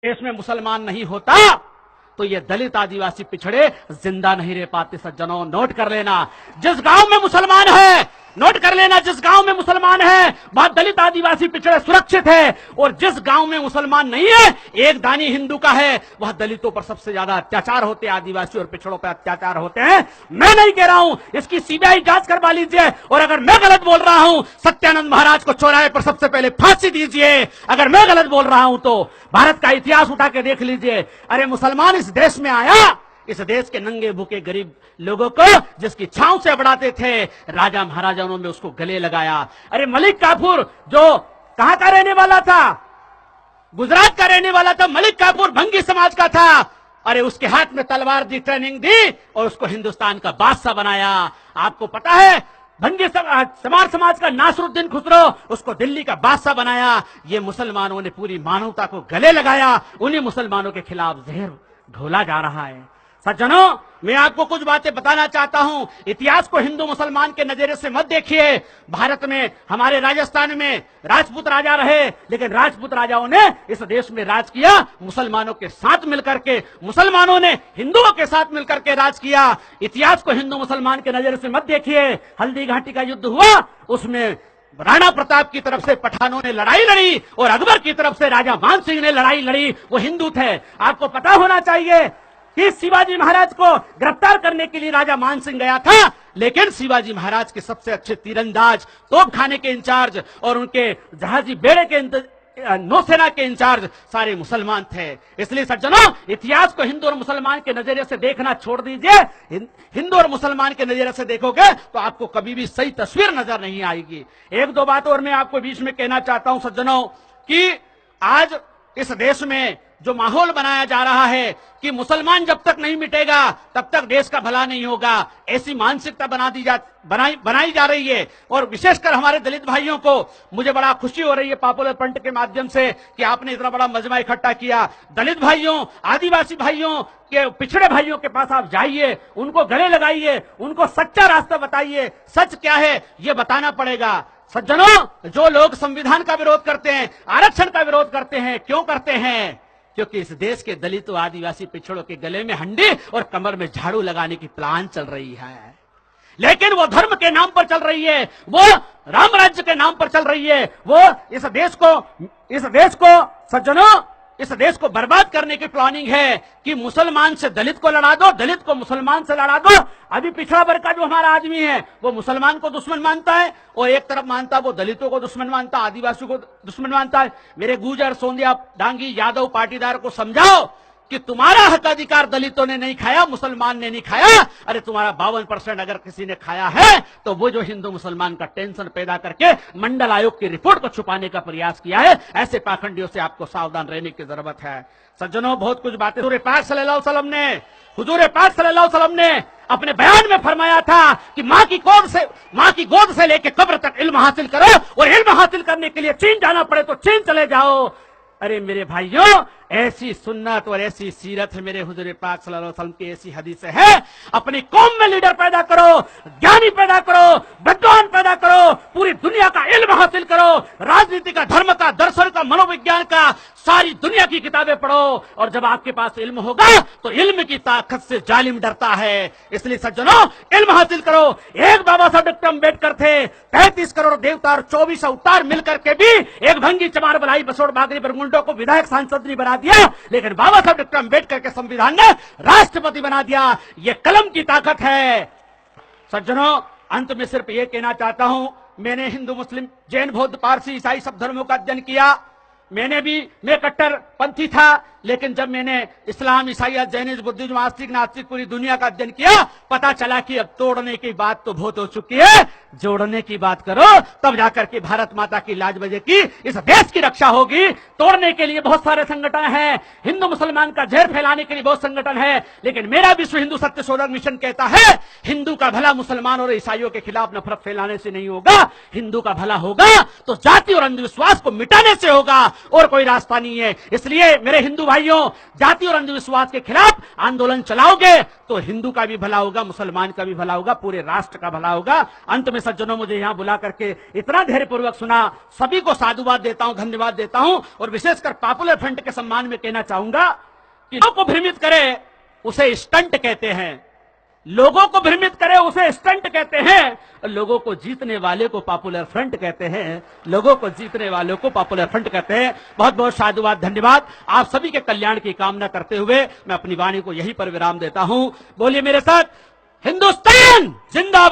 देश में मुसलमान नहीं होता तो ये दलित आदिवासी पिछड़े जिंदा नहीं रह पाते। सज्जनों, नोट कर लेना, जिस गांव में मुसलमान है, नोट कर लेना, जिस गांव में मुसलमान है वहां दलित आदिवासी पिछड़े सुरक्षित है, और जिस गांव में मुसलमान नहीं है, एक दानी हिंदू का है, वह दलितों पर सबसे ज्यादा अत्याचार होते हैं, आदिवासी और पिछड़ों पर अत्याचार होते हैं। मैं नहीं कह रहा हूं, इसकी सीबीआई जांच करवा लीजिए, और अगर मैं गलत बोल रहा हूं, सत्यानंद महाराज को चौराहे पर सबसे पहले फांसी दीजिए। अगर मैं गलत बोल रहा हूं तो भारत का इतिहास उठा के देख लीजिए। अरे मुसलमान इस देश में आया, इस देश के नंगे भूखे गरीब लोगों को जिसकी छांव से बढ़ाते थे, राजा महाराजाओं ने उसको गले लगाया। अरे मलिक काफूर जो कहां का रहने वाला था, गुजरात का रहने वाला था, मलिक काफूर भंगी समाज का था। अरे उसके हाथ में तलवार दी, ट्रेनिंग दी, और उसको हिंदुस्तान का बादशाह बनाया। आपको पता है, भंगी समाज का नासरुद्दीन खुसरो, उसको दिल्ली का बादशाह बनाया। ये मुसलमानों ने पूरी मानवता को गले लगाया, उन्हीं मुसलमानों के खिलाफ जहर घोला जा रहा है। सज्जनों, मैं आपको कुछ बातें बताना चाहता हूं। इतिहास को हिंदू मुसलमान के नजरिए से मत देखिए। भारत में, हमारे राजस्थान में राजपूत राजा रहे, लेकिन राजपूत राजाओं ने इस देश में राज किया मुसलमानों के साथ मिलकर के। मुसलमानों ने हिंदुओं के साथ मिलकर के राज किया। इतिहास को हिंदू मुसलमान के नजरिए से मत देखिए। हल्दी घाटी का युद्ध हुआ, उसमें राणा प्रताप की तरफ से पठानों ने लड़ाई लड़ी और अकबर की तरफ से राजा मान सिंह ने लड़ाई लड़ी। वो हिंदू थे। आपको पता होना चाहिए कि शिवाजी महाराज को गिरफ्तार करने के लिए राजा मान सिंह गया था, लेकिन शिवाजी महाराज के सबसे अच्छे तीरंदाज, तोपखाने के इंचार्ज और उनके जहाजी बेड़े के नौसेना के इंचार्ज सारे मुसलमान थे। इसलिए सज्जनों, इतिहास को हिंदू और मुसलमान के नजरिए से देखना छोड़ दीजिए। हिंदू और मुसलमान के नजरिए से देखोगे तो आपको कभी भी सही तस्वीर नजर नहीं आएगी। एक दो बात और मैं आपको बीच में कहना चाहता हूं सज्जनों, कि आज इस देश में जो माहौल बनाया जा रहा है कि मुसलमान जब तक नहीं मिटेगा तब तक देश का भला नहीं होगा, ऐसी मानसिकता बनाई जा रही है। और विशेषकर हमारे दलित भाइयों को मुझे बड़ा खुशी हो रही है पॉपुलर फ्रंट के माध्यम से कि आपने इतना बड़ा मजमा इकट्ठा किया। दलित भाइयों, आदिवासी भाइयों के, पिछड़े भाइयों के पास आप जाइए, उनको गले लगाइए, उनको सच्चा रास्ता बताइए। सच क्या है ये बताना पड़ेगा। सज्जनों, जो लोग संविधान का विरोध करते हैं, आरक्षण का विरोध करते हैं, क्यों करते हैं? क्योंकि इस देश के दलित और आदिवासी पिछड़ों के गले में हंडी और कमर में झाड़ू लगाने की प्लान चल रही है। लेकिन वो धर्म के नाम पर चल रही है, वो राम राज्य के नाम पर चल रही है, वो इस देश को सज्जनों, इस देश को बर्बाद करने की प्लानिंग है कि मुसलमान से दलित को लड़ा दो, दलित को मुसलमान से लड़ा दो। अभी पिछड़ा वर्ग का जो हमारा आदमी है वो मुसलमान को दुश्मन मानता है, और एक तरफ मानता है वो दलितों को दुश्मन मानता है, आदिवासियों को दुश्मन मानता है। मेरे गुर्जर, सोंदिया, डांगी, यादव पाटीदार को समझाओ कि तुम्हारा हक अधिकार दलितों ने नहीं खाया, मुसलमान ने नहीं खाया। अरे तुम्हारा 52% अगर किसी ने खाया है तो वो जो हिंदू मुसलमान का टेंशन पैदा करके मंडल आयोग की रिपोर्ट को छुपाने का प्रयास किया है, ऐसे पाखंडियों से आपको सावधान रहने की जरूरत है। सज्जनों, बहुत कुछ बातें हुजूर पाक सल्लल्लाहु अलैहि वसल्लम ने अपने बयान में फरमाया था कि मां की गोद से लेकर कब्र तक इल्म हासिल करो, और इल्म हासिल करने के लिए चीन जाना पड़े तो चीन चले जाओ। अरे मेरे भाइयों, ऐसी सुन्नत और ऐसी सीरत है मेरे हुजूर पाक सल्लल्लाहु अलैहि वसल्लम की, ऐसी हदीस है। अपनी कौम में लीडर पैदा करो, ज्ञानी पैदा करो, विद्वान पैदा करो, पूरी दुनिया का इल्म हासिल करो, राजनीति का, धर्म का, दर्शन का, मनोविज्ञान का, सारी दुनिया की किताबें पढ़ो। और जब आपके पास इल्म होगा तो इल्म की ताकत से जालिम डरता है। इसलिए सज्जनों, इल्म हासिल करो। एक बाबा साहब डॉक्टर अम्बेडकर थे, 33 करोड़ देवता और 24 अवतार मिलकर के भी एक भंगी चमार बलाई बसोड़ बागरी बरमुंडो को विधायक सांसद नहीं बना दिया, लेकिन बाबा साहब डॉक्टर अम्बेडकर के संविधान ने राष्ट्रपति बना दिया। ये कलम की ताकत है। सज्जनों, अंत में सिर्फ ये कहना चाहता हूं, मैंने हिंदू, मुस्लिम, जैन, बौद्ध, पारसी, ईसाई सब धर्मों का अध्ययन किया। मैं कट्टरपंथी था, लेकिन जब मैंने इस्लाम, ईसाइयत, जैनिज्म, बुद्धिज्म, आस्तिक, नास्तिक पूरी दुनिया का अध्ययन किया, पता चला कि अब तोड़ने की बात तो बहुत हो चुकी है, जोड़ने की बात करो, तब जाकर के भारत माता की लाज बजेगी, इस देश की रक्षा होगी। तोड़ने के लिए बहुत सारे संगठन हैं, हिंदू मुसलमान का जहर फैलाने के लिए बहुत संगठन है, लेकिन मेरा विश्व हिंदू सत्य शोधक मिशन कहता है, हिंदू का भला मुसलमान और ईसाइयों के खिलाफ नफरत फैलाने से नहीं होगा। हिंदू का भला होगा तो जाति और अंधविश्वास को मिटाने से होगा, और कोई रास्ता नहीं है। इस इसलिए मेरे हिंदू भाइयों, जाति और अंधविश्वास के खिलाफ आंदोलन चलाओगे तो हिंदू का भी भला होगा, मुसलमान का भी भला होगा, पूरे राष्ट्र का भला होगा। अंत में सज्जनों, मुझे यहां बुला करके इतना धैर्यपूर्वक सुना, सभी को साधुवाद देता हूं, धन्यवाद देता हूं। और विशेषकर पॉपुलर फ्रंट के सम्मान में कहना चाहूंगा कि लोगों को भ्रमित करे उसे स्टंट कहते हैं, लोगों को भ्रमित करे उसे स्टंट कहते हैं, लोगों को जीतने वाले को पॉपुलर फ्रंट कहते हैं, लोगों को जीतने वालों को पॉपुलर फ्रंट कहते हैं। बहुत बहुत साधुवाद, धन्यवाद। आप सभी के कल्याण की कामना करते हुए मैं अपनी वाणी को यहीं पर विराम देता हूं। बोलिए मेरे साथ, हिंदुस्तान जिंदाबाद।